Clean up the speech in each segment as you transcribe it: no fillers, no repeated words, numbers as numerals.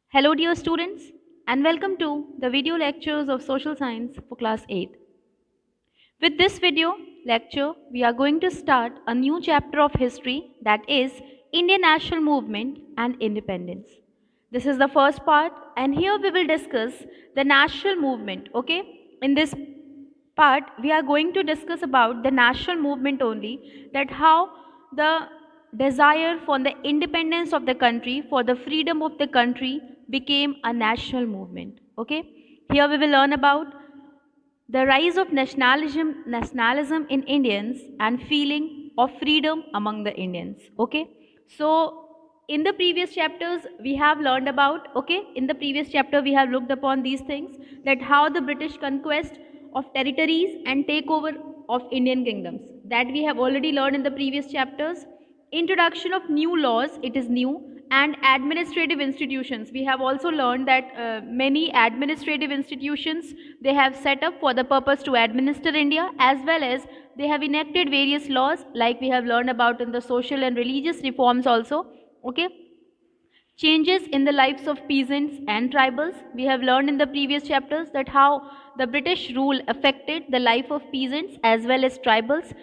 Hello, dear students, and welcome to the video lectures of Social Science for Class 8. With this video lecture, we are going to start a new chapter of history, that is Indian national movement and independence. This is the first part, and here we will discuss the national movement. Okay, in this part, we are going to discuss about the national movement only, that how the desire for the independence of the country, for the freedom of the country, became a national movement. Okay, here we will learn about the rise of nationalism in Indians and feeling of freedom among the Indians. Okay, so in the previous chapters we have learned about, okay, in the previous chapter we have looked upon these things, that how the British conquest of territories and takeover of Indian kingdoms, that we have already learned in the previous chapters. Introduction of new laws, it is new, and administrative institutions, we have also learned that many administrative institutions they have set up for the purpose to administer India, as well as they have enacted various laws, like we have learned about in the social and religious reforms also. Okay, changes in the lives of peasants and tribals, we have learned in the previous chapters that how the British rule affected the life of peasants as well as tribals.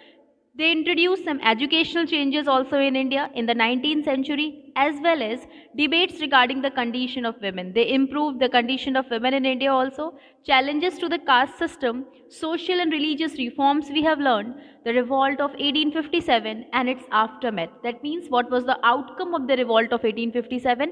They introduced some educational changes also in India in the 19th century, as well as debates regarding the condition of women. They improved the condition of women in India also. Challenges to the caste system, social and religious reforms, we have learned. The revolt of 1857 and its aftermath. That means what was the outcome of the revolt of 1857?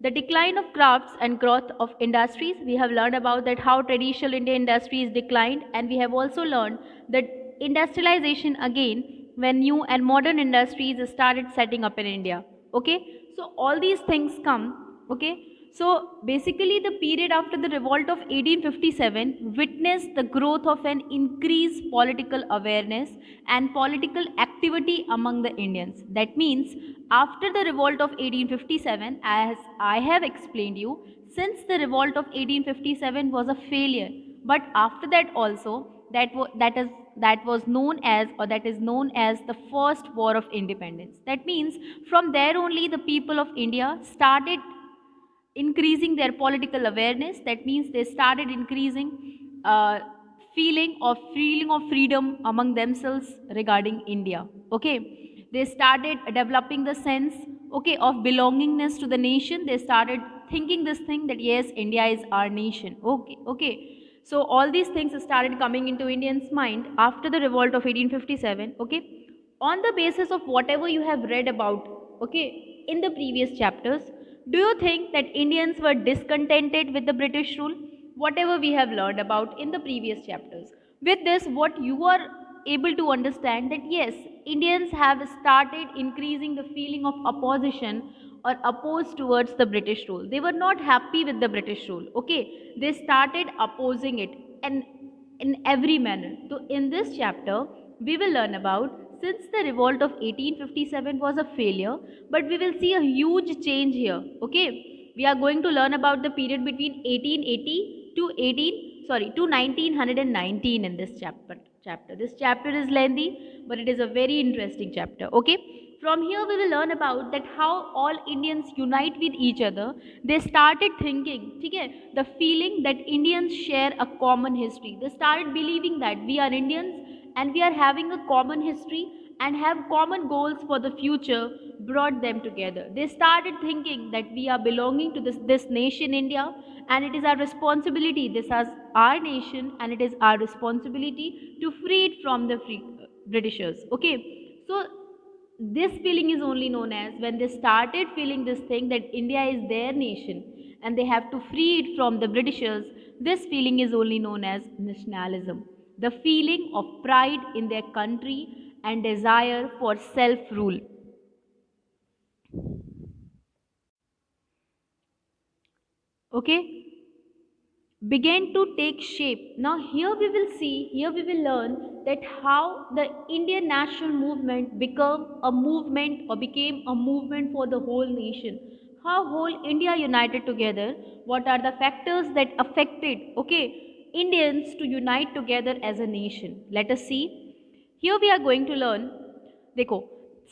The decline of crafts and growth of industries. We have learned about that how traditional Indian industries declined, and we have also learned that industrialization again when new and modern industries started setting up in India. Okay, so all these things come. Okay, so basically the period after the revolt of 1857 witnessed the growth of an increased political awareness and political activity among the Indians. That means after the revolt of 1857, as I have explained you, since the revolt of 1857 was a failure, but after that also, that was known as, or that is known as, the first war of independence. That means from there only the people of India started increasing their political awareness. That means they started increasing uh, feeling of freedom among themselves regarding India. Okay, they started developing the sense, okay, of belongingness to the nation. They started thinking this thing that yes, India is our nation. Okay, okay, so all these things started coming into Indians mind after the revolt of 1857. Okay, on the basis of whatever you have read about, okay, in the previous chapters, do you think that Indians were discontented with the British rule? Whatever we have learned about in the previous chapters. With this, what you are able to understand that yes, Indians have started increasing the feeling of opposition or opposed towards the British rule. They were not happy with the British rule. Okay, they started opposing it, and in every manner. So, in this chapter, we will learn about, since the revolt of 1857 was a failure, but we will see a huge change here. Okay, we are going to learn about the period between 1880 to 1919 in this chapter. This chapter is lengthy, but it is a very interesting chapter. Okay, from here we will learn about that how all Indians unite with each other. They started thinking, okay, the feeling that Indians share a common history. They started believing that we are Indians and we are having a common history and have common goals for the future, brought them together. They started thinking that we are belonging to this nation India, and it is our responsibility, this is our nation and it is our responsibility to free it from the Britishers. Okay, so this feeling is only known as, when they started feeling this thing that India is their nation and they have to free it from the Britishers, this feeling is only known as nationalism. The feeling of pride in their country and desire for self rule. Okay, began to take shape. Now, here we will learn that how the Indian national movement became a movement for the whole nation. How whole India united together. What are the factors that affected, okay, Indians to unite together as a nation? Let us see. Here we are going to learn. देखो,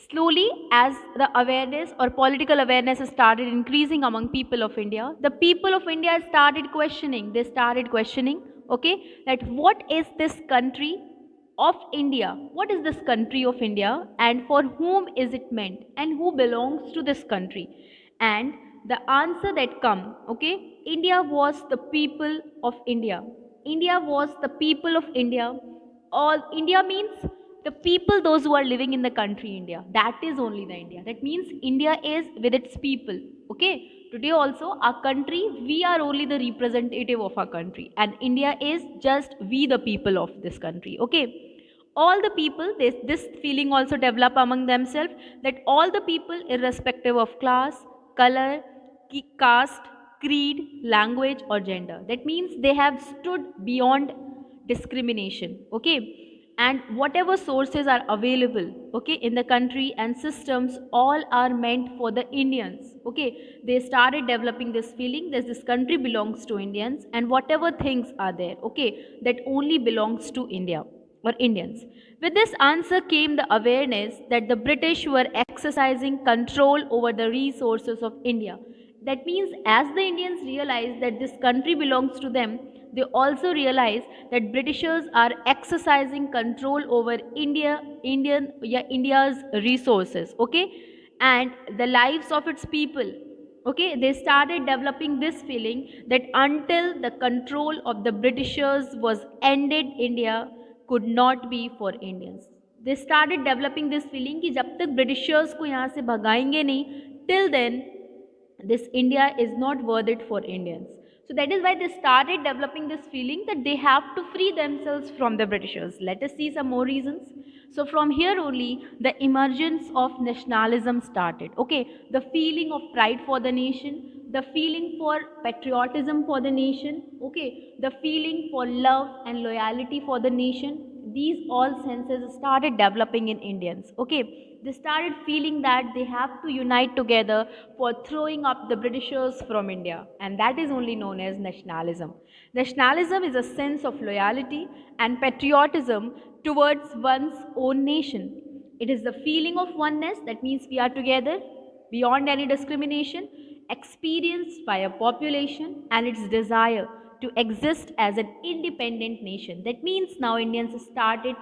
Slowly, as the awareness or political awareness started increasing among people of India, the people of India started questioning. They started questioning, okay, that what is this country of India? What is this country of India, and for whom is it meant, and who belongs to this country? And the answer that come, okay, India was the people of India. India was the people of India. All India means the people, those who are living in the country India. That is only the India. That means India is with its people. Okay. Today also our country, we are only the representative of our country, and India is just we the people of this country. Okay. All the people, this feeling also develop among themselves, that all the people, irrespective of class, color, caste, creed, language or gender, that means they have stood beyond discrimination. Okay. And whatever sources are available, okay, in the country and systems, all are meant for the Indians. Okay. They started developing this feeling that this country belongs to Indians, and whatever things are there, okay, that only belongs to India or Indians. With this answer came the awareness that the British were exercising control over the resources of India. That means, as the Indians realized that this country belongs to them, they also realize that Britishers are exercising control over India's resources, okay, and the lives of its people. Okay, they started developing this feeling that until the control of the Britishers was ended, India could not be for Indians. They started developing this feeling कि जब तक Britishers को यहाँ से भगाएंगे नहीं, till then this India is not worth it for Indians. So that is why they started developing this feeling that they have to free themselves from the Britishers. Let us see some more reasons. So from here only the emergence of nationalism started. Okay, the feeling of pride for the nation, the feeling for patriotism for the nation, okay, the feeling for love and loyalty for the nation, these all senses started developing in Indians. Okay, they started feeling that they have to unite together for throwing up the Britishers from India, and that is only known as nationalism. Nationalism is a sense of loyalty and patriotism towards one's own nation. It is the feeling of oneness, that means we are together beyond any discrimination, experienced by a population, and its desire to exist as an independent nation. That means now Indians started,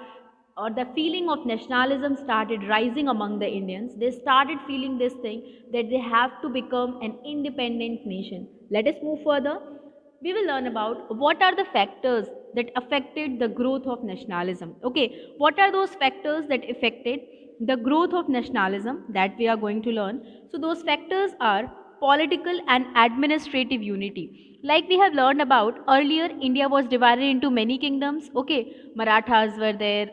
or the feeling of nationalism started rising among the Indians. They started feeling this thing that they have to become an independent nation. Let us move further. We will learn about what are the factors that affected the growth of nationalism. Okay, what are those factors that affected the growth of nationalism that we are going to learn? So those factors are political and administrative unity. Like we have learned about earlier, India was divided into many kingdoms. Okay, Marathas were there,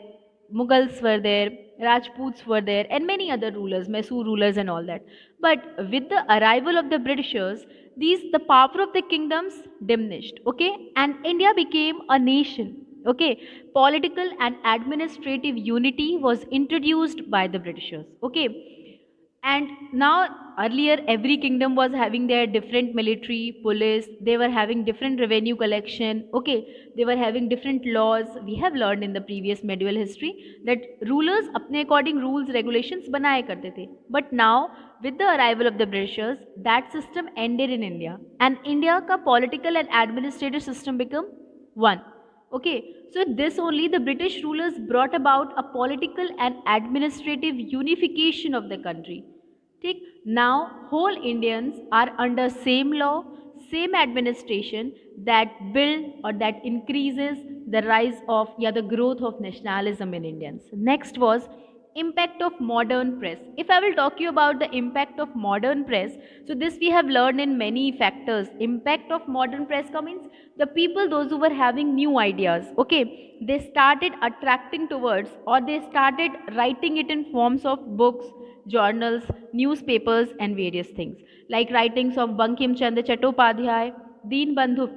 Mughals were there, Rajputs were there, and many other rulers, Mysore rulers, and all that. But with the arrival of the Britishers, the power of the kingdoms diminished. Okay, and India became a nation. Okay, political and administrative unity was introduced by the Britishers. Okay, and now earlier every kingdom was having their different military, police, they were having different revenue collection, okay, they were having different laws. We have learned in the previous medieval history that rulers अपने according rules regulations बनाए करते थे. But now with the arrival of the Britishers, that system ended in India, and India का political and administrative system become one. Okay, so this only the British rulers brought about a political and administrative unification of the country. ठीक, now whole Indians are under same law, same administration, that build or that increases the rise of, yeah, the growth of nationalism in Indians. Next was impact of modern press. If I will talk you about the impact of modern press, so this we have learned in many factors. Impact of modern press means the people, those who were having new ideas, okay, they started attracting towards, or they started writing it in forms of books, journals, newspapers, and various things, like writings of Bankim Chandra Chattopadhyay, Deen Bandhu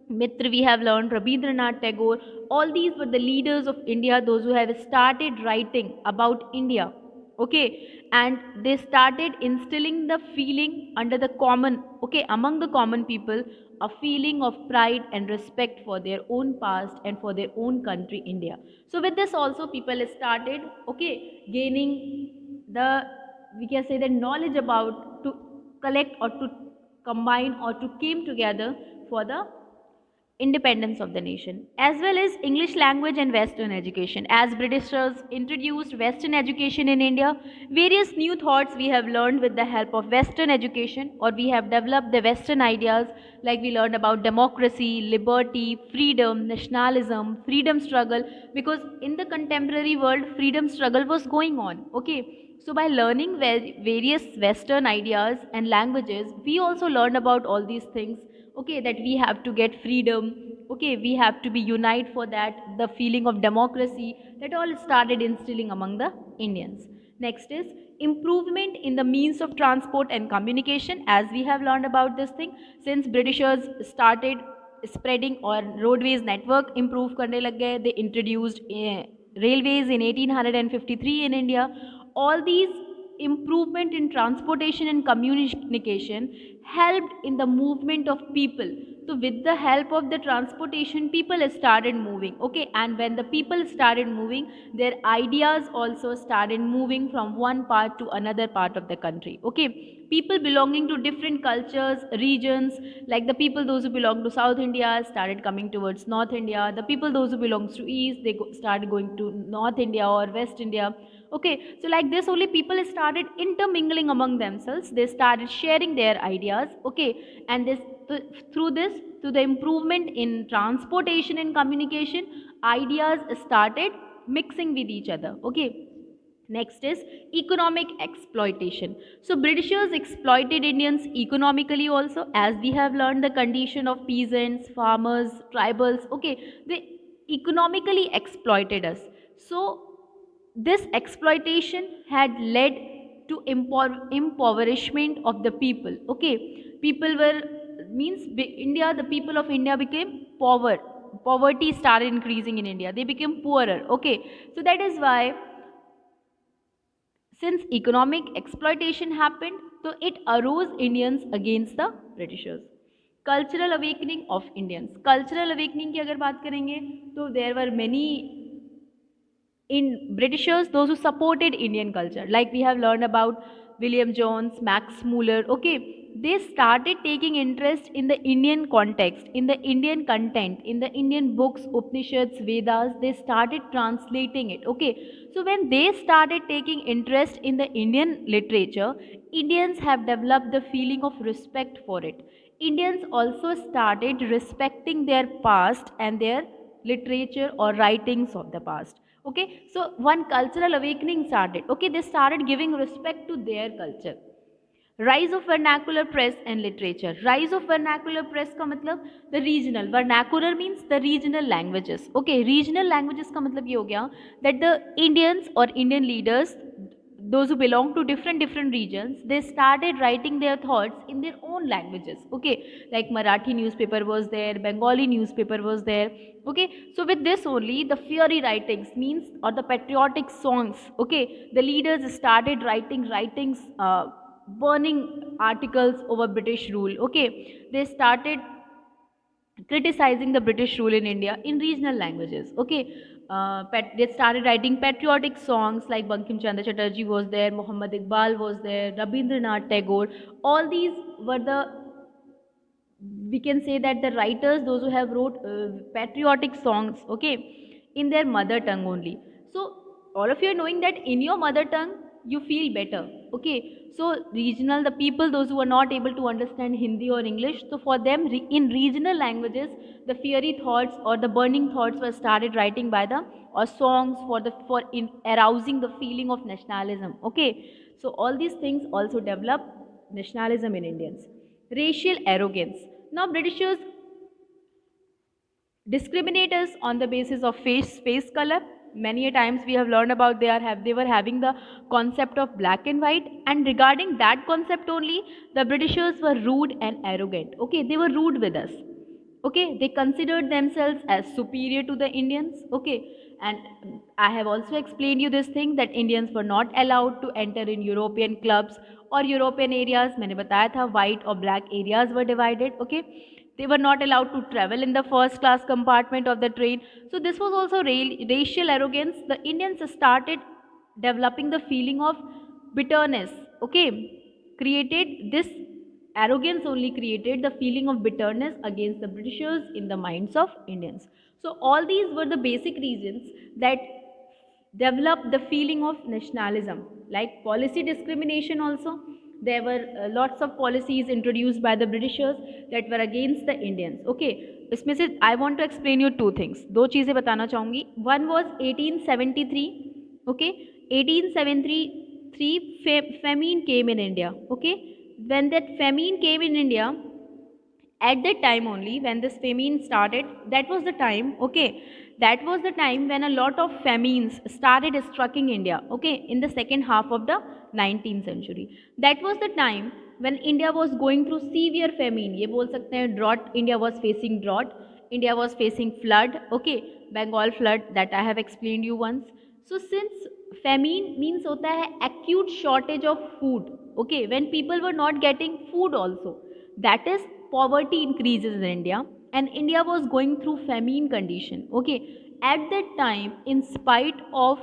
Mitra, we have learned Rabindranath Tagore. All these were the leaders of India, those who have started writing about India. Okay, and they started instilling the feeling under the common, okay, among the common people, a feeling of pride and respect for their own past and for their own country, India. So with this also people started, okay, gaining the, we can say, the knowledge about to collect or to combine or to came together for the independence of the nation, as well as English language and Western education. As Britishers introduced Western education in India, various new thoughts we have learned with the help of Western education, or we have developed the Western ideas, like we learned about democracy, liberty, freedom, nationalism, freedom struggle, because in the contemporary world, freedom struggle was going on. Okay, so by learning various Western ideas and languages, we also learned about all these things. Okay, that we have to get freedom. Okay, we have to be unite for that. The feeling of democracy, that all started instilling among the Indians. Next is improvement in the means of transport and communication. As we have learned about this thing, since Britishers started spreading or roadways network improve karne lag gaye, they introduced railways in 1853 in India. All these improvement in transportation and communication helped in the movement of people. So with the help of the transportation, people started moving. Okay, and when the people started moving, their ideas also started moving from one part to another part of the country. Okay, people belonging to different cultures, regions, like the people those who belong to South India started coming towards North India. The people those who belongs to East, they started going to North India or West India. Okay, so like this only people started intermingling among themselves. They started sharing their ideas. Okay, and this, through this, to the improvement in transportation and communication, ideas started mixing with each other. Okay, next is economic exploitation. So Britishers exploited Indians economically also, as we have learned the condition of peasants, farmers, tribals. Okay, they economically exploited us. So this exploitation had led to impoverishment of the people. Okay, people were, means India, the people of India became poor. Poverty started increasing in India. They became poorer. Okay, so that is why, since economic exploitation happened, so it arose Indians against the Britishers. Cultural awakening of Indians. Cultural awakening की अगर बात करेंगे, तो there were many in Britishers, those who supported Indian culture, like we have learned about William Jones, Max Muller. Okay, they started taking interest in the Indian context, in the Indian content, in the Indian books, Upanishads, Vedas. They started translating it. Okay, so when they started taking interest in the Indian literature, Indians have developed the feeling of respect for it. Indians also started respecting their past and their literature or writings of the past. Okay, so one cultural awakening started. Okay, they started giving respect to their culture. Rise of vernacular press and literature. Rise of vernacular press का मतलब the regional. Vernacular means the regional languages. Okay, regional languages का मतलब ये हो गया that the Indians or Indian leaders, those who belong to different regions, they started writing their thoughts in their own languages. Okay, like Marathi newspaper was there, Bengali newspaper was there. Okay, so with this only, the fiery writings means, or the patriotic songs. Okay, the leaders started writing writings, burning articles over British rule. Okay, they started criticizing the British rule in India in regional languages. Okay, they started writing patriotic songs, like Bankim Chandra Chatterjee was there, Muhammad Iqbal was there, Rabindranath Tagore. All these were the, we can say that the writers, those who have wrote patriotic songs. Okay, in their mother tongue only. So all of you are knowing that in your mother tongue you feel better. Okay, so regional, the people those who are not able to understand Hindi or English, so for them in regional languages, the fiery thoughts or the burning thoughts were started writing by the, or songs for the, for in arousing the feeling of nationalism. Okay, so all these things also develop nationalism in Indians. Racial arrogance. Now Britishers discriminate us on the basis of face color. Many a times we have learned about they were having the concept of black and white, and regarding that concept only, the Britishers were rude and arrogant. Okay, they were rude with us. Okay, they considered themselves as superior to the Indians. Okay, and I have also explained you this thing that Indians were not allowed to enter in European clubs or European areas. मैंने बताया था white or black areas were divided. Okay, they were not allowed to travel in the first class compartment of the train. So this was also racial arrogance. The Indians started developing the feeling of bitterness, okay, created this arrogance only created the feeling of bitterness against the Britishers in the minds of Indians. So all these were the basic reasons that developed the feeling of nationalism, like policy discrimination also. There were lots of policies introduced by the Britishers that were against the Indians. Okay, इसमें से I want to explain you two things. दो चीज़ें बताना चाहूँगी. One was 1873. Okay, 1873 famine came in India. Okay, when that famine came in India, at that time only when this famine started, that was the time, okay, that was the time when a lot of famines started striking India, okay, in the second half of the 19th century. That was the time when India was going through severe famine, ye bol sakte hain drought. India was facing drought, India was facing flood, okay, Bengal flood that I have explained you once. So since famine means hota hai acute shortage of food, okay, when people were not getting food also, that is poverty increases in India, and India was going through famine condition, okay. At that time, in spite of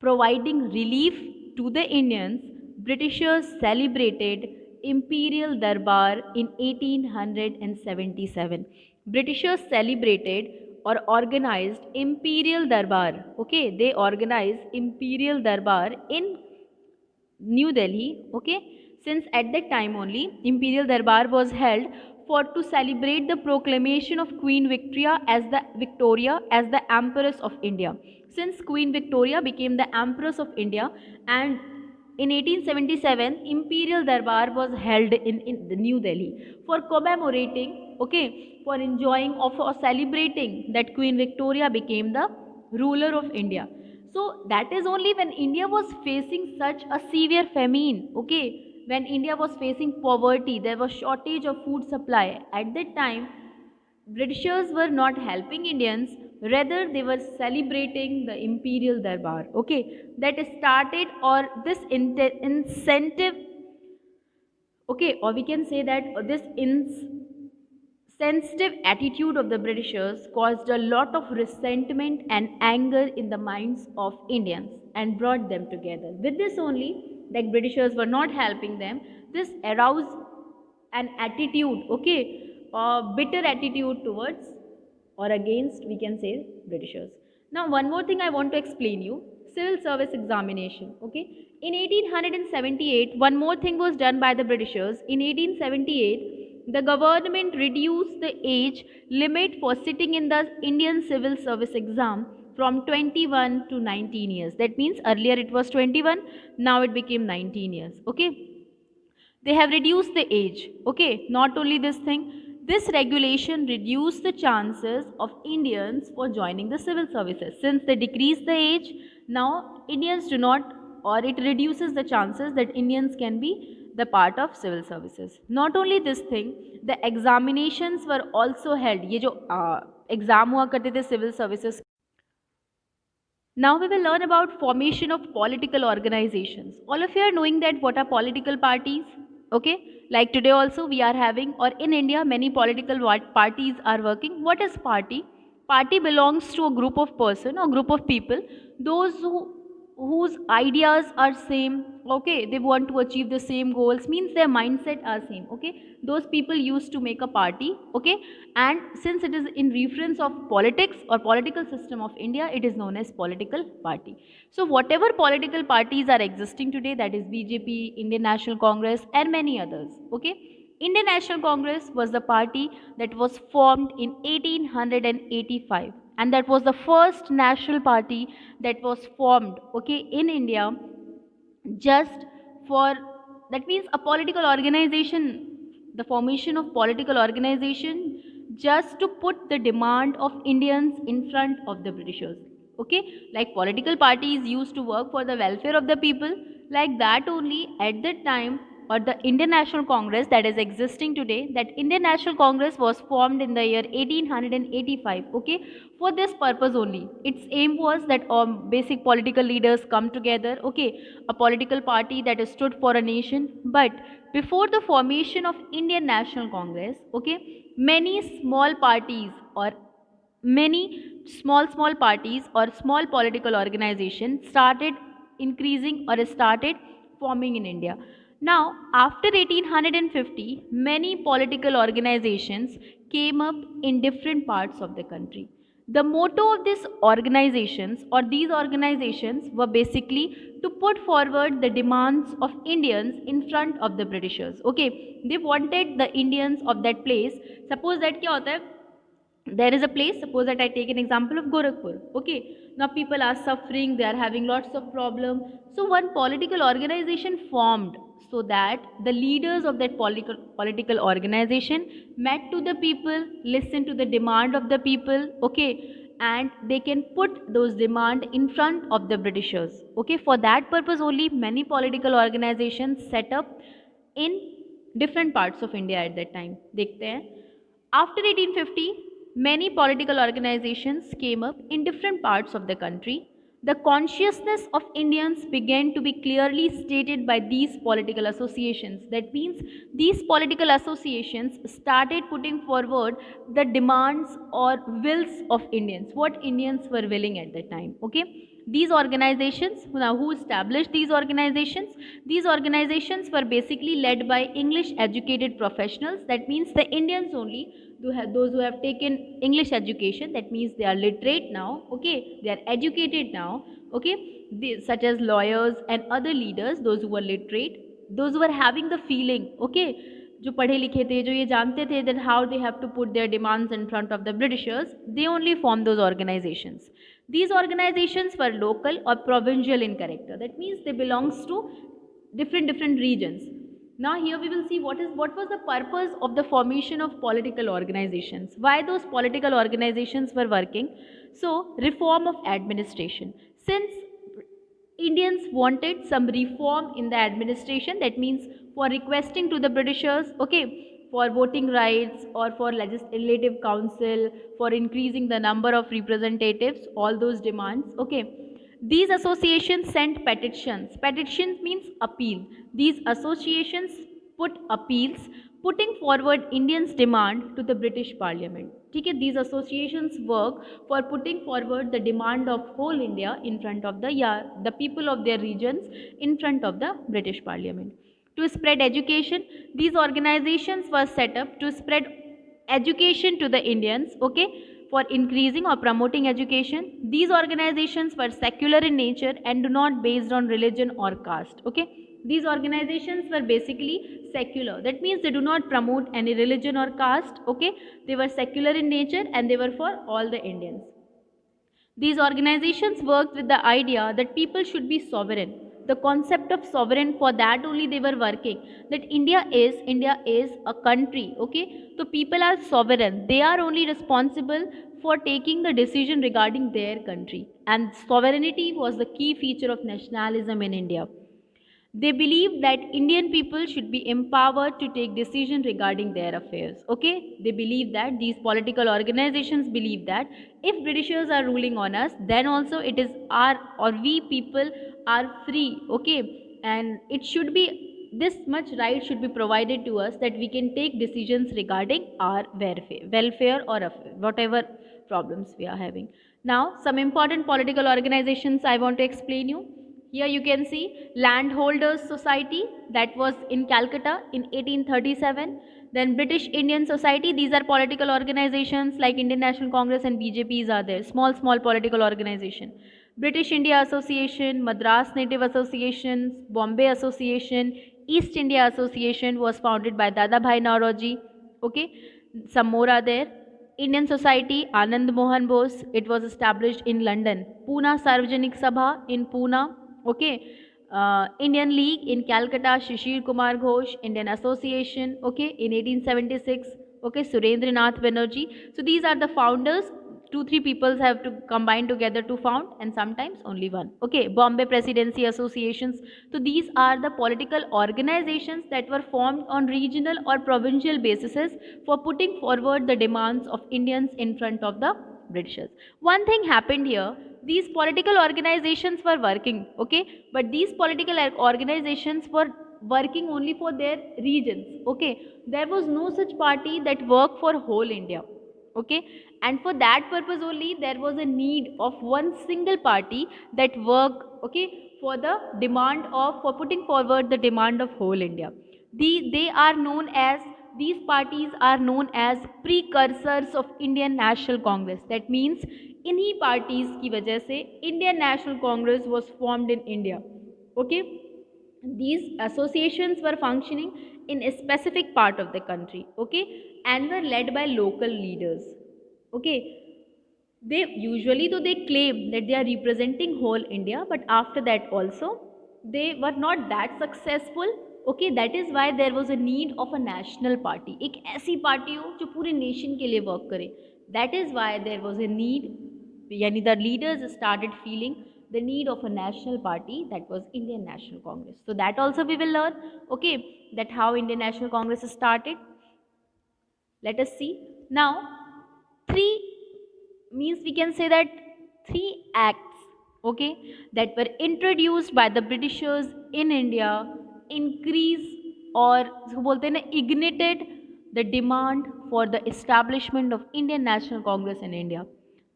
providing relief to the Indians, Britishers celebrated Imperial Darbar in 1877. Britishers celebrated or organized Imperial Darbar. Okay, they organized Imperial Darbar in New Delhi, okay, since at that time only Imperial Darbar was held for to celebrate the proclamation of Queen Victoria as the Empress of India. Since Queen Victoria became the Empress of India, and in 1877 Imperial Darbar was held in the New Delhi for commemorating, okay, for enjoying or for celebrating that Queen Victoria became the ruler of India. So that is only when India was facing such a severe famine, okay, when India was facing poverty, there was shortage of food supply. At that time, Britishers were not helping Indians, rather they were celebrating the Imperial Darbar, okay, that started or this incentive, okay, or we can say that this sensitive attitude of the Britishers caused a lot of resentment and anger in the minds of Indians and brought them together. With this only, that Britishers were not helping them, this aroused an attitude, okay, a bitter attitude towards or against, we can say, Britishers. Now, one more thing I want to explain you, civil service examination, okay. In 1878, one more thing was done by the Britishers. In 1878, the government reduced the age limit for sitting in the Indian civil service exam from 21 to 19 years. That means earlier it was 21, now it became 19 years, okay. They have reduced the age, okay. Not only this thing, this regulation reduced the chances of Indians for joining the civil services. Since they decreased the age, now Indians do not, or it reduces the chances that Indians can be the part of civil services. Not only this thing, the examinations were also held. ये जो exam हुआ करते थे civil services. Now we will learn about formation of political organizations. All of you are knowing that what are political parties, okay? Like today also we are having, or in India many political parties are working. What is party? Party belongs to a group of person or group of people, those whose ideas are same, okay, they want to achieve the same goals, means their mindset are same, okay. Those people used to make a party, okay, and since it is in reference of politics or political system of India, it is known as political party. So whatever political parties are existing today, that is BJP, Indian National Congress and many others, okay. Indian National Congress was the party that was formed in 1885, and that was the first national party that was formed, okay, in India, just for, that means a political organization, the formation of political organization just to put the demand of Indians in front of the Britishers, okay. Like political parties used to work for the welfare of the people, like that only at that time, or the Indian National Congress that is existing today, that Indian National Congress was formed in the year 1885, okay, for this purpose only. Its aim was that basic political leaders come together, okay, a political party that stood for a nation. But before the formation of Indian National Congress, okay, many small parties or many small parties or small political organizations started increasing or started forming in India. Now, after 1850, many political organizations came up in different parts of the country. The motto of these organizations or these organizations were basically to put forward the demands of Indians in front of the Britishers. Okay, they wanted the Indians of that place. Suppose that क्या होता है, there is a place, suppose that I take an example of Gorakhpur. Okay, now people are suffering, they are having lots of problem. So one political organization formed, so that the leaders of that political organization met to the people, listen to the demand of the people. Okay, and they can put those demand in front of the Britishers. Okay, for that purpose only many political organizations set up in different parts of India at that time. देखते हैं, after 1850, many political organizations came up in different parts of the country. The consciousness of Indians began to be clearly stated by these political associations. That means these political associations started putting forward the demands or wills of Indians, what Indians were willing at that time. Okay, these organizations, now who established these organizations? These organizations were basically led by English educated professionals. That means the Indians only, those who have taken English education, that means they are literate now. Okay, they are educated now. Okay, such as lawyers and other leaders, those who were literate, those who were having the feeling. Okay, जो पढ़े लिखे थे, जो ये जानते थे that how they have to put their demands in front of the Britishers, they only formed those organizations. These organizations were local or provincial in character. That means they belongs to different regions. Now here we will see what was the purpose of the formation of political organizations, why those political organizations were working. So reform of administration. Since Indians wanted some reform in the administration, that means for requesting to the Britishers, okay, for voting rights or for legislative council, for increasing the number of representatives, all those demands. Okay, these associations sent petitions. Petitions means appeal. These associations put appeals, putting forward Indians' demand to the British Parliament. Okay, these associations work for putting forward the demand of whole India in front of the people of their regions in front of the British Parliament. To spread education, these organizations were set up to spread education to the Indians. Okay, for increasing or promoting education. These organizations were secular in nature and do not based on religion or caste. Okay, these organizations were basically secular. That means they do not promote any religion or caste. Okay, they were secular in nature and they were for all the Indians. These organizations worked with the idea that people should be sovereign. The concept of sovereign, for that only they were working, that India is a country. Okay, so people are sovereign, they are only responsible for taking the decision regarding their country, and sovereignty was the key feature of nationalism in India. They believe that Indian people should be empowered to take decision regarding their affairs. Okay, they believe that, these political organizations believe that if Britishers are ruling on us, then also it is our or we people are free. Okay, and it should be, this much right should be provided to us that we can take decisions regarding our welfare or whatever problems we are having. Now some important political organizations I want to explain you. Here you can see Landholders Society, that was in Calcutta in 1837. Then British Indian Society, these are political organizations like Indian National Congress and BJPs are there, small political organization. British India Association, Madras Native Association, Bombay Association, East India Association was founded by Dadabhai Naoroji. Okay, some more are there. Indian Society, Anand Mohan Bose, it was established in London. Pune Sarvajanik Sabha in Pune. Okay, Indian League in Calcutta, Shishir Kumar Ghosh, Indian Association, okay, in 1876, okay, Surendranath Banerjee. So these are the founders. 2-3 people have to combine together to found, and sometimes only one. Okay, Bombay Presidency Associations. So these are the political organizations that were formed on regional or provincial basis for putting forward the demands of Indians in front of the Britishers. One thing happened here, these political organizations were working, okay, but these political organizations were working only for their regions. Okay, there was no such party that worked for whole India. Okay, and for that purpose only there was a need of one single party that work, okay, for the demand of, for putting forward the demand of whole India. They are known as, these parties are known as precursors of Indian National Congress. That means इन्हीं parties की वजह से Indian National Congress was formed in India. Okay, these associations were functioning in a specific part of the country, okay, and were led by local leaders. Okay, they usually, though they claim that they are representing whole India, but after that also they were not that successful. Okay, that is why there was a need of a national party, एक ऐसी party हो जो पूरे nation के लिए work करे. That is why there was a need, yani the leaders started feeling the need of a national party, that was Indian National Congress. So that also we will learn, okay, that how Indian National Congress started. Let us see now. Three, means we can say that three acts, okay, that were introduced by the Britishers in India increase, or जो बोलते हैं ना, ignited the demand for the establishment of Indian National Congress in India.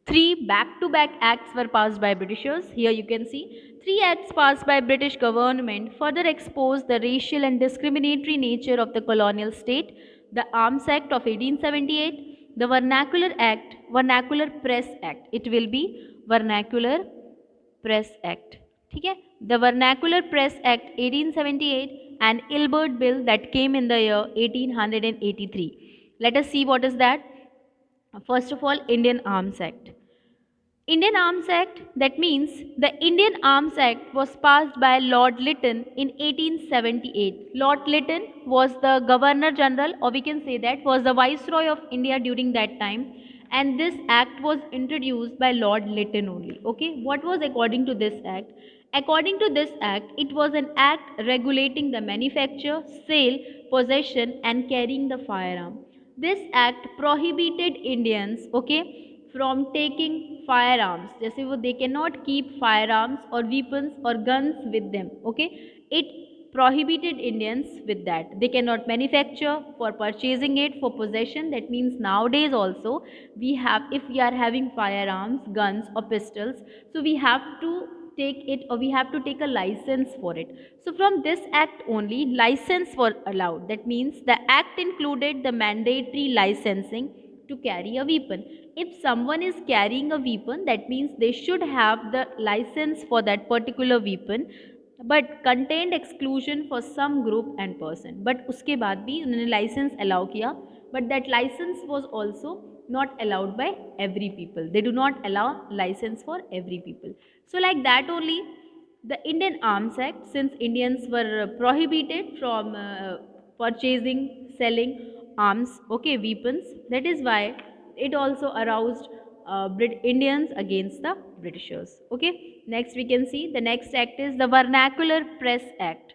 Three back-to-back acts were passed by Britishers. Here you can see three acts passed by British government further exposed the racial and discriminatory nature of the colonial state. The Arms Act of 1878, the Vernacular Act, Vernacular Press Act. It will be Vernacular Press Act. ठीक है? The Vernacular Press Act 1878 and Ilbert Bill that came in the year 1883. Let us see what is that. First of all, Indian Arms Act. Indian Arms Act, that means the Indian Arms Act was passed by Lord Lytton in 1878. Lord Lytton was the Governor General, or we can say that was the Viceroy of India during that time, and this act was introduced by Lord Lytton only. Okay, what was according to this act? According to this act, it was an act regulating the manufacture, sale, possession and carrying the firearm. This act prohibited Indians, okay, from taking firearms. जैसे वो they cannot keep firearms or weapons or guns with them. Okay, it prohibited Indians with that. They cannot manufacture, for purchasing it, for possession. That means nowadays also we have, if we are having firearms, guns or pistols, so we have to take it, or we have to take a license for it. So from this act only license were allowed. That means the act included the mandatory licensing to carry a weapon. If someone is carrying a weapon, that means they should have the license for that particular weapon, but contained exclusion for some group and person. But उसके बाद भी उन्होंने license allow किया, but that license was also not allowed by every people. They do not allow license for every people. So like that only the Indian Arms Act, since Indians were prohibited from purchasing, selling arms, okay, weapons, that is why it also aroused Indians against the Britishers. Okay, next we can see the next act is the Vernacular Press Act.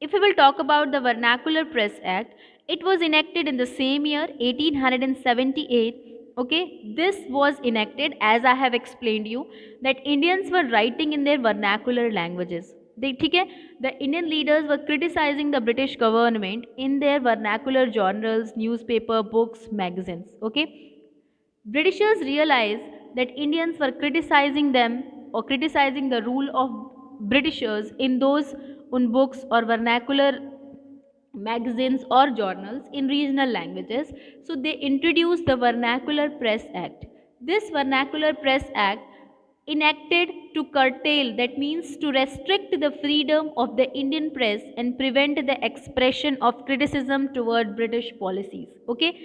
If we will talk about the Vernacular Press Act, it was enacted in the same year 1878. Okay, this was enacted, as I have explained you, that Indians were writing in their vernacular languages. ठीक है, the Indian leaders were criticizing the British government in their vernacular journals, newspaper, books, magazines. Okay, Britishers realized that Indians were criticizing them or criticizing the rule of Britishers in those books or vernacular magazines or journals in regional languages. So they introduced the Vernacular Press Act. This Vernacular Press Act enacted to curtail, that means to restrict the freedom of the Indian press and prevent the expression of criticism toward British policies. Okay,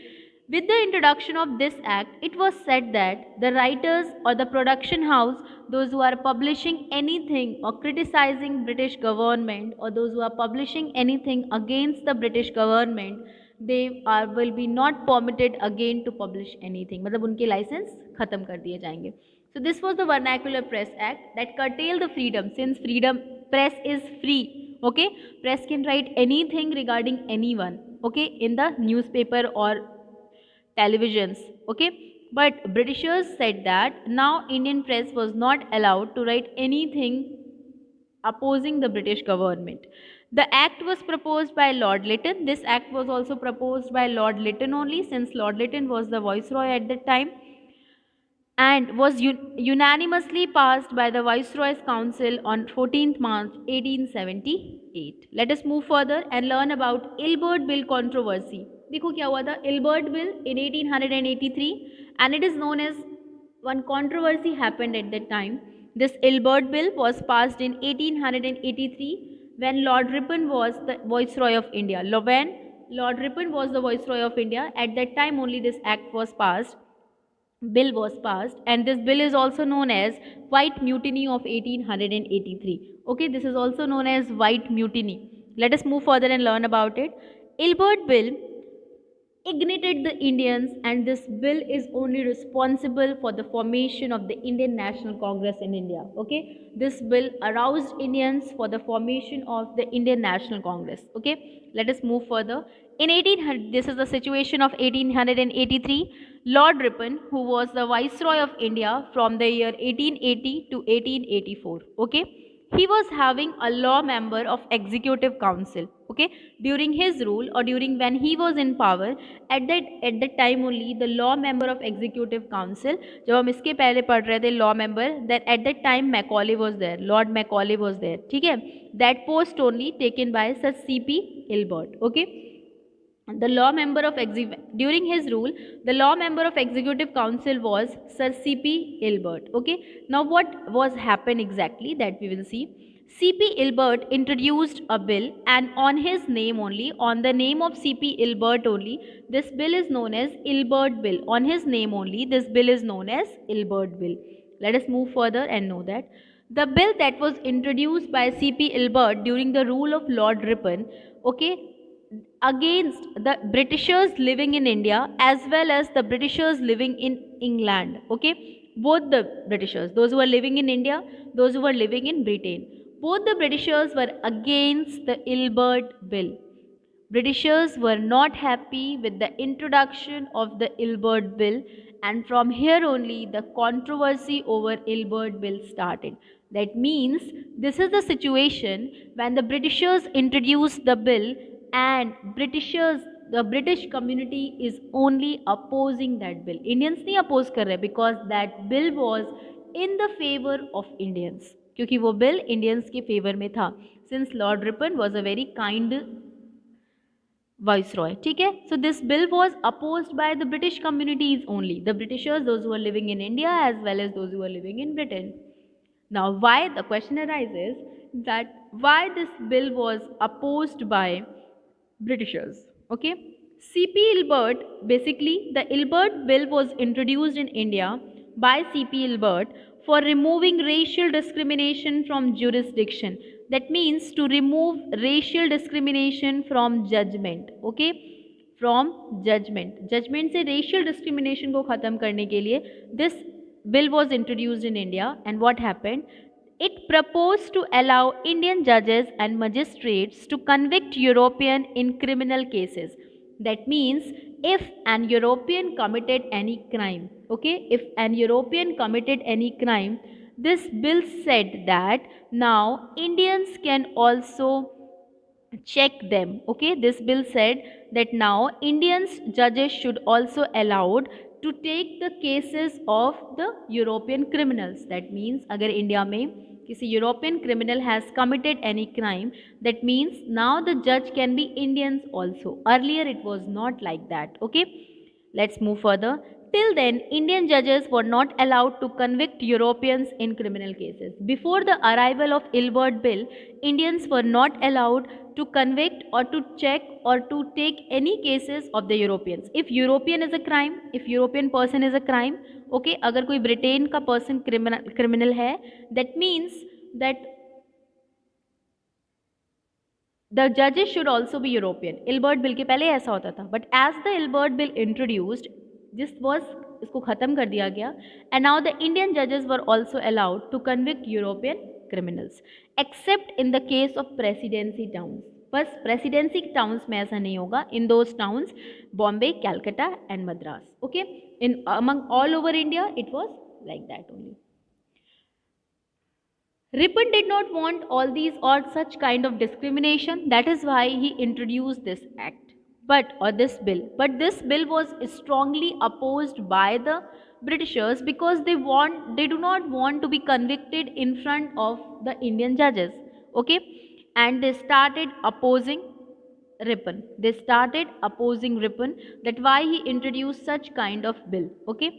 with the introduction of this act, it was said that the writers or the production house, those who are publishing anything or criticizing British government, or those who are publishing anything against the British government, they will be not permitted again to publish anything. मतलब उनके license खत्म कर दिए जाएंगे. So this was the Vernacular Press Act that curtailed the freedom. Since freedom, press is free. Okay, press can write anything regarding anyone. Okay, in the newspaper or televisions. Okay, but Britishers said that now Indian press was not allowed to write anything opposing the British government. The act was proposed by Lord Lytton. This act was also proposed by Lord Lytton only, since Lord Lytton was the viceroy at that time, and was unanimously passed by the Viceroy's Council on 14th March 1878. Let us move further and learn about Ilbert Bill controversy. देखो क्या हुआ था Ilbert Bill in 1883, and it is known as one controversy happened at that time. This Ilbert Bill was passed in 1883 when Lord Ripon was the Viceroy of India. When Lord Ripon was the Viceroy of India, at that time only this act was passed, bill was passed, and this bill is also known as White Mutiny of 1883. Okay, this is also known as White Mutiny. Let us move further and learn about it. Ilbert Bill ignited the Indians, and this bill is only responsible for the formation of the Indian National Congress in India. Okay, this bill aroused Indians for the formation of the Indian National Congress. Okay, let us move further. In 1800, this is the situation of 1883. Lord Ripon, who was the Viceroy of India from the year 1880 to 1884. Okay, he was having a law member of executive council. Okay, during his rule, or during when he was in power, at that time only the law member of executive council, जब हम इसके पहले पढ़ रहे थे law member, that at that time Macaulay was there, Lord Macaulay was there. ठीक है, that post only taken by Sir C.P. Ilbert. Okay, the law member of during his rule, the law member of executive council was Sir C.P. Ilbert. Okay, now what was happened exactly, that we will see. C.P. Ilbert introduced a bill, and on his name only, on the name of C.P. Ilbert only, this bill is known as Ilbert Bill. On his name only, this bill is known as Ilbert Bill. Let us move further and know that the bill that was introduced by C.P. Ilbert during the rule of Lord Ripon, okay, against the Britishers living in India as well as the Britishers living in England. Okay, both the Britishers, those who were living in India, those who were living in Britain, both the Britishers were against the Ilbert Bill. Britishers were not happy with the introduction of the Ilbert Bill, and from here only the controversy over Ilbert Bill started. That means this is the situation when the Britishers introduced the bill, and the British community is only opposing that bill. Indians नहीं oppose कर रहे, because that bill was in the favor of Indians, क्योंकि वो bill Indians के favor में था, since Lord Ripon was a very kind viceroy. ठीक है, so this bill was opposed by the British communities only, the Britishers, those who were living in India as well as those who were living in Britain. Now, why the question arises that why this bill was opposed by Britishers? Okay, C.P. Ilbert, basically the Ilbert Bill was introduced in India by C.P. Ilbert for removing racial discrimination from jurisdiction. That means to remove racial discrimination from judgment. Okay, from judgment से racial discrimination को खत्म करने के लिए this bill was introduced in India. And what happened? It proposed to allow Indian judges and magistrates to convict European in criminal cases. That means if an European committed any crime, okay, if an European committed any crime, this bill said that now Indians can also check them. Okay, this bill said that now Indians judges should also allowed to take the cases of the European criminals. That means अगर India में किसी European criminal has committed any crime, that means now the judge can be Indians also. Earlier it was not like that. Okay, let's move further. Till then, Indian judges were not allowed to convict Europeans in criminal cases. Before the arrival of Ilbert Bill, Indians were not allowed to convict or to check or to take any cases of the Europeans. If European is a crime, if European person is a crime, okay, अगर कोई Britain का person criminal है, that means that the judges should also be European. Ilbert Bill के पहले ऐसा होता था, but as the Ilbert Bill introduced, this was इसको ख़त्म कर दिया गया, and now the Indian judges were also allowed to convict European criminals, except in the case of presidency towns. बस presidency towns में ऐसा नहीं होगा. In those towns, Bombay, Calcutta, and Madras. Okay, in among all over India, it was like that only. Ripon did not want all these or such kind of discrimination. That is why he introduced this act, or this bill. But this bill was strongly opposed by the Britishers because they do not want to be convicted in front of the Indian judges. Okay, and they started opposing Ripon. They started opposing Ripon. That why he introduced such kind of bill. Okay,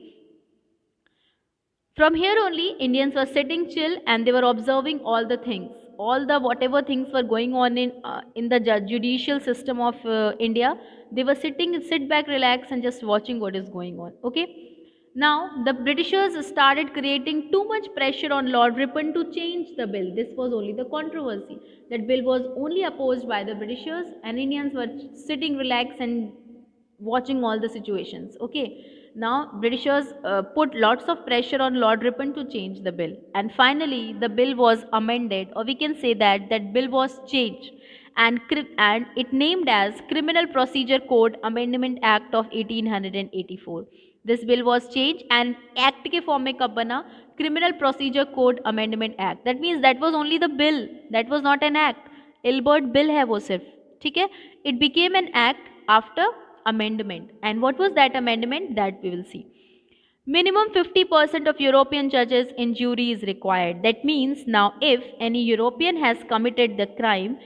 from here only, Indians were sitting chill and they were observing all the things, all the whatever things were going on in the judicial system of India. They were sit back, relax, and just watching what is going on. Okay. Now the Britishers started creating too much pressure on Lord Ripon to change the bill. This was only the controversy. That bill was only opposed by the Britishers, and Indians were sitting relaxed and watching all the situations. Okay, now Britishers put lots of pressure on Lord Ripon to change the bill, and finally the bill was amended, or we can say that that bill was changed, and it named as Criminal Procedure Code Amendment Act of 1884. This bill was changed and act के form में कब बना? Criminal Procedure Code Amendment Act. That means that was only the bill, that was not an act. Ilbert bill है वो सिर्फ, ठीक है. It became an act after amendment. And what was that amendment? That we will see. Minimum 50% of European judges in jury is required. That means now if any European has committed the crime,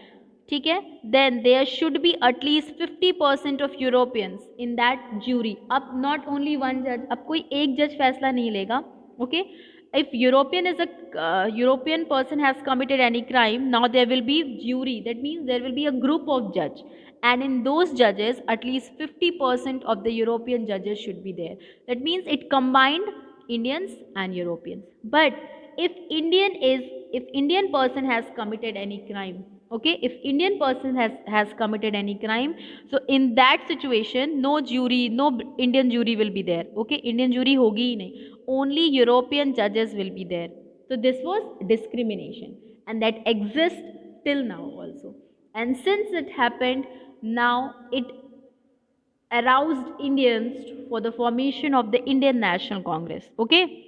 ठीक है, then there should be at least 50% of Europeans in that jury. अब not only one judge, अब कोई एक जज फैसला नहीं लेगा. Okay, if European person has committed any crime, now there will be jury. That means there will be a group of judge, and in those judges at least 50% of the European judges should be there. That means it combined Indians and Europeans. But if Indian person has committed any crime, okay, if Indian person has committed any crime, so in that situation no jury, no Indian jury will be there. Okay, Indian jury hogi hi nahi, only European judges will be there. So this was discrimination, and that exists till now also. And since it happened, now it aroused Indians for the formation of the Indian National Congress. Okay,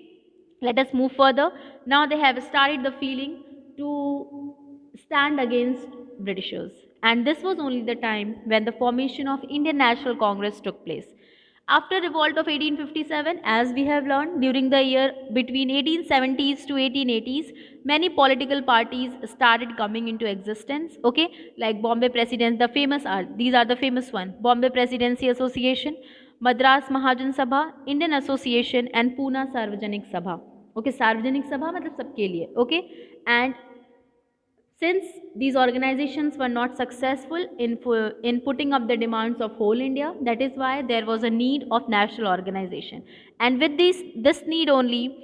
let us move further. Now they have started the feeling to stand against Britishers, and this was only the time when the formation of Indian National Congress took place. After revolt of 1857, as we have learned, during the year between 1870s to 1880s, many political parties started coming into existence. Okay, like Bombay Presidents, these are the famous one: Bombay Presidency Association, Madras Mahajan Sabha, Indian Association, and Pune Sarvajanik Sabha. Okay, Sarvajanik Sabha मतलब सबके लिए. Okay, and since these organizations were not successful in putting up the demands of whole India, that is why there was a need of national organization. And with this need only,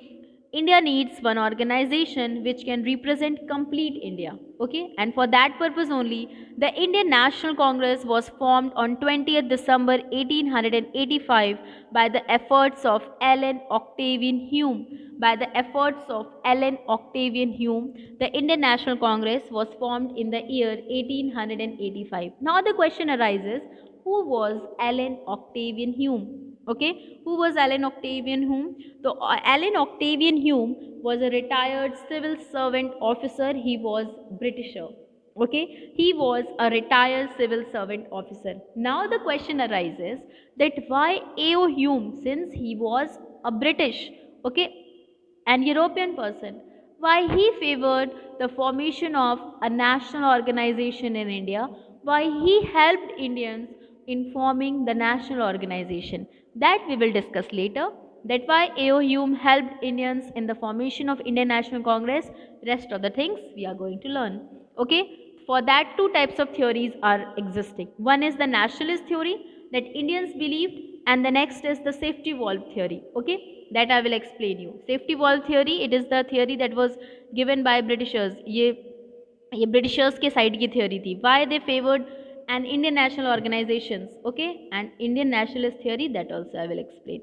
India needs one organization which can represent complete India. Okay, and for that purpose only, the Indian National Congress was formed on 20th December 1885 by the efforts of Allen Octavian Hume. By the efforts of Allen Octavian Hume, the Indian National Congress was formed in the year 1885. Now the question arises, who was Allen Octavian Hume? Okay, who was Allen Octavian Hume? So Allen Octavian Hume was a retired civil servant officer. He was Britisher. Okay, he was a retired civil servant officer. Now the question arises that why A.O. Hume, since he was a British, okay, an European person, why he favored the formation of a national organization in India, why he helped Indians in forming the national organization. That we will discuss later. That why A.O. Hume helped Indians in the formation of Indian National Congress. Rest of the things we are going to learn. Okay. For that, two types of theories are existing. One is the nationalist theory that Indians believed, and the next is the safety valve theory. Okay, that I will explain you. Safety valve theory, it is the theory that was given by Britishers. ये Britishers के side की theory थी. Why they favored an Indian national organizations, okay, and Indian nationalist theory, that also I will explain.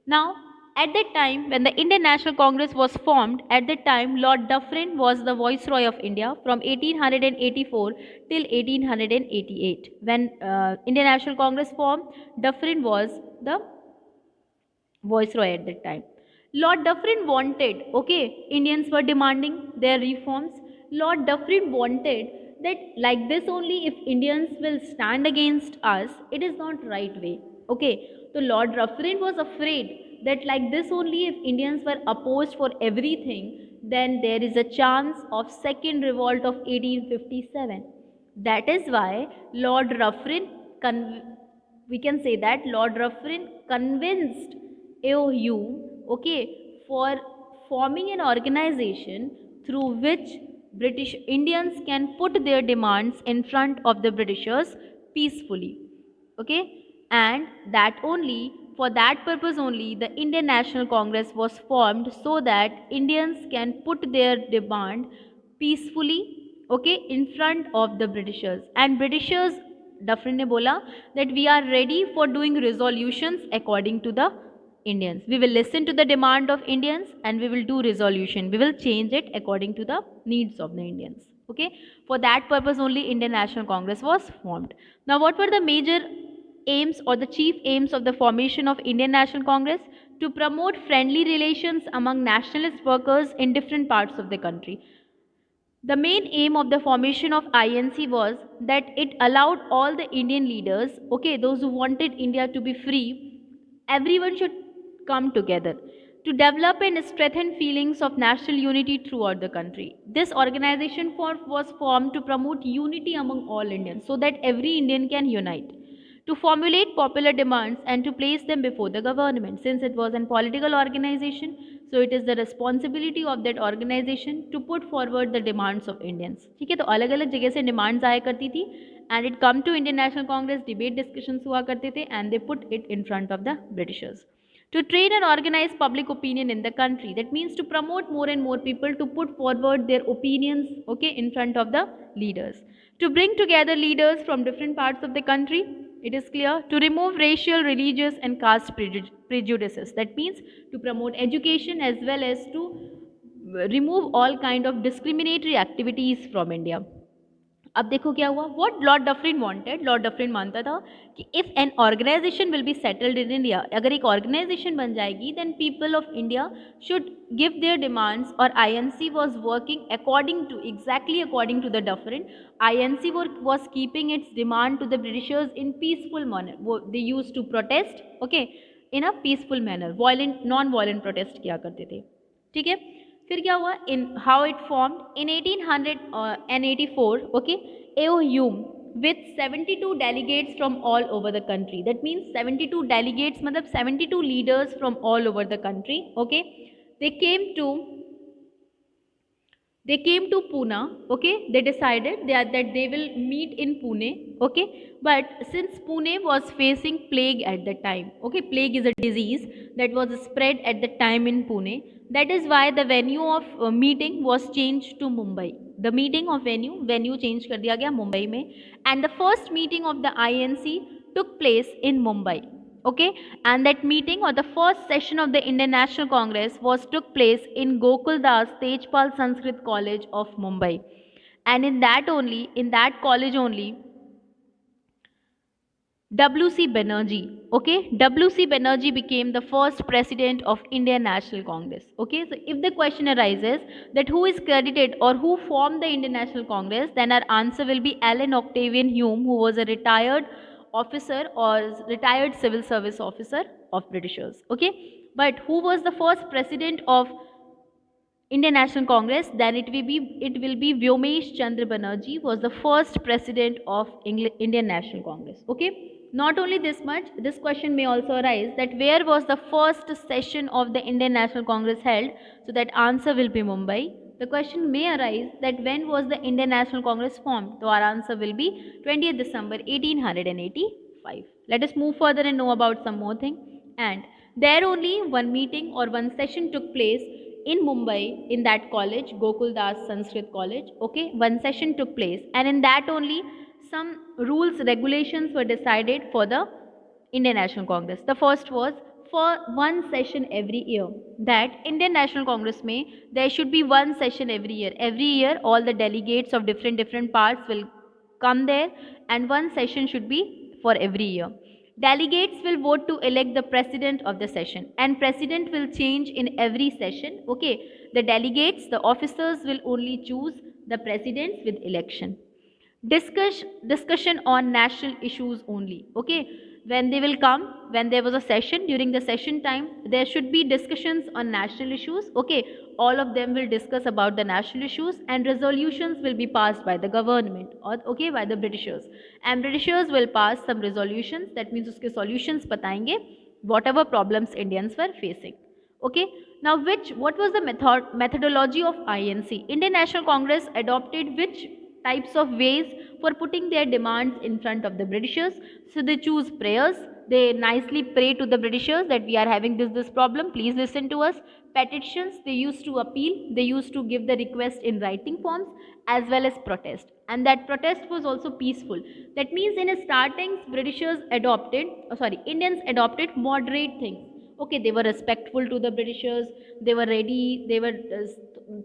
Now, at that time, when the Indian National Congress was formed, at that time, Lord Dufferin was the Viceroy of India from 1884 till 1888. When Indian National Congress formed, Dufferin was the Viceroy at that time. Lord Dufferin wanted, okay, Indians were demanding their reforms. Lord Dufferin wanted that like this only if Indians will stand against us, it is not right way. Okay, so Lord Dufferin was afraid that like this only if Indians were opposed for everything, then there is a chance of second revolt of 1857. That is why Lord Dufferin, we can say that Lord Dufferin convinced AOU, okay, for forming an organization through which British Indians can put their demands in front of the Britishers peacefully, okay, and that only for that purpose only the Indian National Congress was formed so that Indians can put their demand peacefully, okay, in front of the Britishers. And Britishers, Dufferin ne bola that we are ready for doing resolutions according to the Indians. We will listen to the demand of Indians and we will do resolution. We will change it according to the needs of the Indians. Okay. For that purpose only Indian National Congress was formed. Now what were the major aims or the chief aims of the formation of Indian National Congress? To promote friendly relations among nationalist workers in different parts of the country. The main aim of the formation of INC was that it allowed all the Indian leaders, okay, those who wanted India to be free, everyone should come together to develop and strengthen feelings of national unity throughout the country. This organization was formed to promote unity among all Indians so that every Indian can unite, to formulate popular demands and to place them before the government. Since it was a political organization, so it is the responsibility of that organization to put forward the demands of Indians. ठीक है, तो अलग अलग जगह से demands आया करती थी and it come to Indian National Congress, debate discussions हुआ करते थे and they put it in front of the Britishers. To train and organize public opinion in the country, that means to promote more and more people to put forward their opinions, okay, in front of the leaders. To bring together leaders from different parts of the country, it is clear, to remove racial, religious and caste prejudices. That means to promote education as well as to remove all kind of discriminatory activities from India. अब देखो क्या हुआ, what Lord Dufferin wanted, Lord Dufferin मानता था कि if an organization will be settled in India, अगर एक ऑर्गेनाइजेशन बन जाएगी then people of India should give their demands. और INC was working according to exactly according to the Dufferin. INC was keeping its demand to the Britishers in peaceful manner. वो they used to protest, okay, in a peaceful manner, violent non violent protest किया करते थे. ठीक है, फिर क्या हुआ, in how it formed in 1884, okay, AOU with 72 delegates from all over the country. That means 72 delegates, मतलब 72 leaders from all over the country, okay. They came to Pune, okay. They decided that they will meet in Pune, okay. But since Pune was facing plague at the time, okay, plague is a disease that was spread at the time in Pune. That is why the venue of meeting was changed to Mumbai. The meeting of venue change कर दिया गया मुंबई में. And the first meeting of the INC took place in Mumbai. Okay, and that meeting or the first session of the Indian National Congress took place in Gokul Das Tejpal Sanskrit College of Mumbai. And in that college only, W.C. Banerjee, okay, W.C. Banerjee became the first president of Indian National Congress. Okay, so if the question arises that who is credited or who formed the Indian National Congress, then our answer will be Allen Octavian Hume, who was a retired officer or retired civil service officer of Britishers. Okay, but who was the first president of Indian National Congress? Then it will be Vyomesh Chandra Banerjee was the first president of Indian National Congress. Okay. Not only this much, this question may also arise that where was the first session of the Indian National Congress held? So that answer will be Mumbai. The question may arise that when was the Indian National Congress formed? So our answer will be 20th December 1885. Let us move further and know about some more thing. And there only one meeting or one session took place in Mumbai in that college, Gokul Das Sanskrit College. Okay, one session took place, and in that only some rules, regulations were decided for the Indian National Congress. The first was for one session every year. That Indian National Congress there should be one session every year. Every year, all the delegates of different parts will come there, and one session should be for every year. Delegates will vote to elect the president of the session, and president will change in every session. Okay, the delegates, the officers will only choose the presidents with election. Discussion on national issues only. Okay, when they will come, when there was a session, during the session time there should be discussions on national issues. Okay, all of them will discuss about the national issues, and resolutions will be passed by the government, or okay, by the Britishers, and Britishers will pass some resolutions, that means uske solutions batayenge whatever problems Indians were facing. Okay, now what was the methodology of INC? Indian National Congress adopted which types of ways for putting their demands in front of the Britishers? So they choose prayers. They nicely pray to the Britishers that we are having this problem, please listen to us. Petitions, they used to appeal, they used to give the request in writing forms, as well as protest. And that protest was also peaceful. That means in starting, Indians adopted moderate things. Okay, they were respectful to the Britishers, they were ready, they were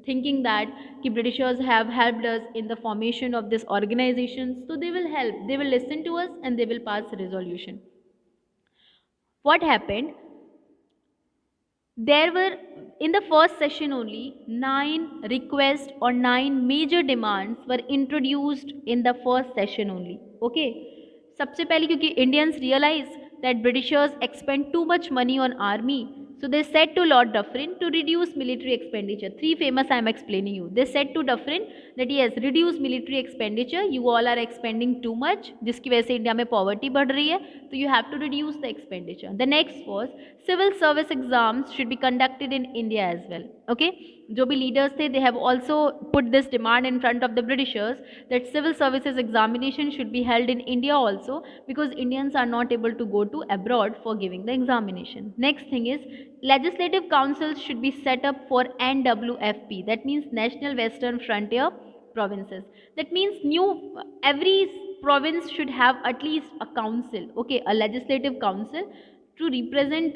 thinking that ki Britishers have helped us in the formation of this organization, so they will help, they will listen to us, and they will pass a resolution. What happened? There were, in the first session only, 9 requests or 9 major demands were introduced in the first session only. Okay, सबसे पहले क्योंकि Indians realize that Britishers expend too much money on army, so they said to Lord Dufferin to reduce military expenditure. 3 famous I am explaining you. They said to Dufferin that yes, reduce military expenditure, you all are expending too much, जिसकी वजह से India में poverty बढ़ रही है, तो you have to reduce the expenditure. The next was civil service exams should be conducted in India as well. Okay, जो भी leaders थे, they have also put this demand in front of the Britishers that civil services examination should be held in India also, because Indians are not able to go to abroad for giving the examination. Next thing is legislative councils should be set up for NWFP, that means National Western Frontier Provinces. That means every province should have at least a council, okay, a legislative council to represent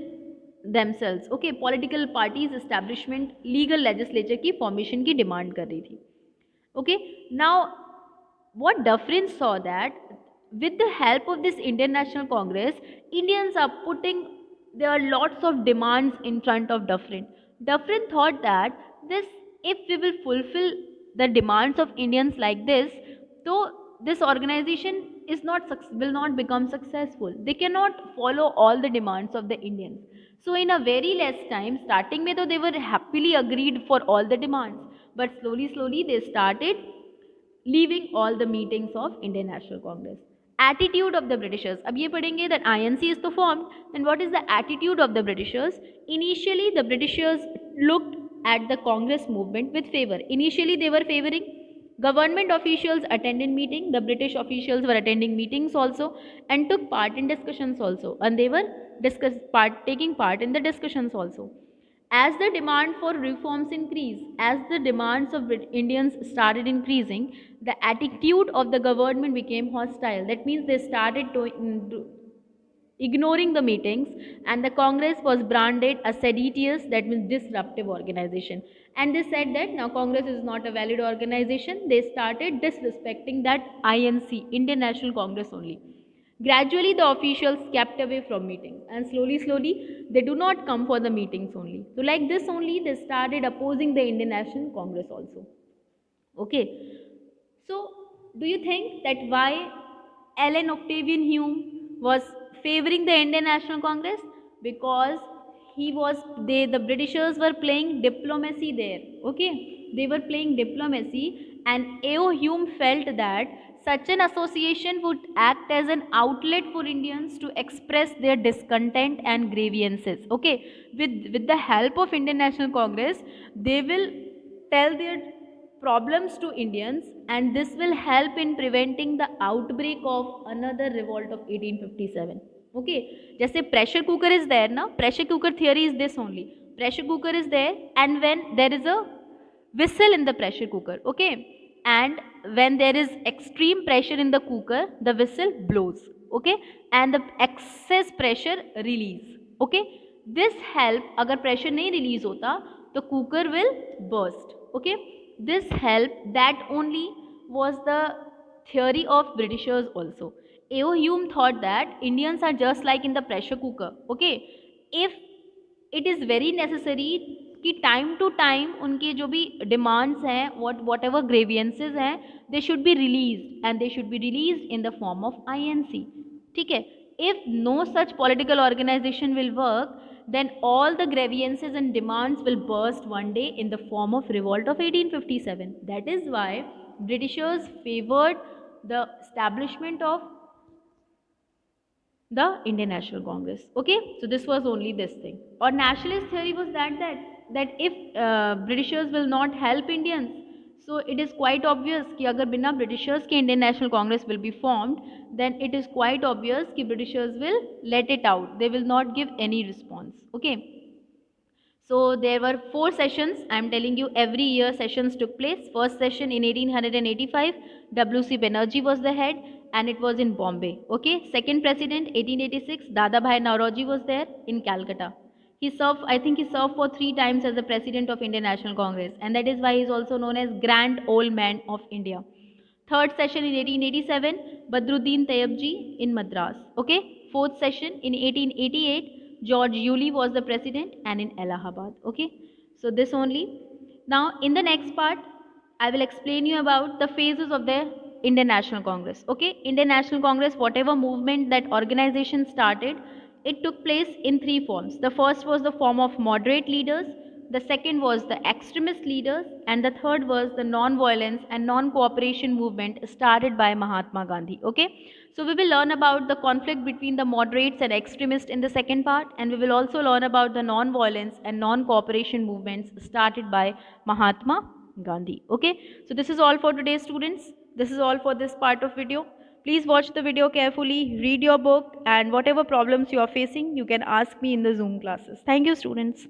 themselves. Okay, political parties establishment legal legislature की formation की demand कर रही थी. Okay, now what Dufferin saw that with the help of this Indian National Congress, Indians are putting, there are lots of demands in front of Dufferin. Dufferin thought that if we will fulfill the demands of Indians like this, so this organization will not become successful. They cannot follow all the demands of the Indians. So in a very less time, starting में तो they were happily agreed for all the demands, but slowly they started leaving all the meetings of Indian National Congress. Attitude of the Britishers. अब ये पढ़ेंगे that INC is to formed. Then what is the attitude of the Britishers? Initially, the Britishers looked at the Congress movement with favor. Initially, they were favoring. Government officials attended meeting. The British officials were attending meetings also and took part in discussions also. And they were taking part in the discussions also. As the demand for reforms increased, as the demands of Indians started increasing, the attitude of the government became hostile. That means they started ignoring the meetings, and the Congress was branded a seditious, that means disruptive organization. And they said that now Congress is not a valid organization. They started disrespecting that INC, Indian National Congress only. Gradually, the officials kept away from meetings, and slowly, they do not come for the meetings only. So like this only, they started opposing the Indian National Congress also. Okay. So, do you think that why Allen Octavian Hume was favoring the Indian National Congress? Because the Britishers were playing diplomacy there. Okay. They were playing diplomacy, and A.O. Hume felt that such an association would act as an outlet for Indians to express their discontent and grievances. Okay, with the help of Indian National Congress, they will tell their problems to Indians, and this will help in preventing the outbreak of another revolt of 1857. Okay, जैसे pressure cooker is there ना, pressure cooker theory is this only. Pressure cooker is there, and when there is a whistle in the pressure cooker, okay, and when there is extreme pressure in the cooker, the whistle blows, okay, and the excess pressure release. Okay, this help, agar pressure nahi release hota, the cooker will burst. Okay, this help, that only was the theory of Britishers also. A.O. Hume thought that Indians are just like in the pressure cooker. Okay, if it is very necessary कि time to time उनके जो भी demands हैं whatever grievances हैं they should be release and they should be release in the form of INC. ठीक है, if no such political organization will work then all the grievances and demands will burst one day in the form of revolt of 1857. That is why Britishers favored the establishment of the Indian National Congress. Okay, so this was only this thing. Or nationalist theory was that if Britishers will not help Indians, so it is quite obvious कि अगर बिना Britishers के Indian National Congress will be formed, then it is quite obvious कि Britishers will let it out. They will not give any response. Okay. So there were 4 sessions. I am telling you, every year sessions took place. First session in 1885, W.C. Banerjee was the head, and it was in Bombay. Okay. Second president 1886, Dadabhai Naoroji was there in Calcutta. He served, I think he served for 3 times as the president of Indian National Congress, and that is why he is also known as Grand Old Man of India. Third session in 1887, Badruddin Tayyabji in Madras. Okay. Fourth session in 1888, George Yulee was the president, and in Allahabad. Okay, so this only. Now in the next part, I will explain you about the phases of the Indian National Congress. Okay, Indian National Congress, whatever movement that organization started, it took place in 3 forms. The first was the form of moderate leaders, the second was the extremist leaders, and the third was the non-violence and non-cooperation movement started by Mahatma Gandhi. Okay, so we will learn about the conflict between the moderates and extremists in the second part, and we will also learn about the non-violence and non-cooperation movements started by Mahatma Gandhi. Okay, so this is all for today, students. This is all for this part of video. Please watch the video carefully, read your book, and whatever problems you are facing, you can ask me in the Zoom classes. Thank you, students.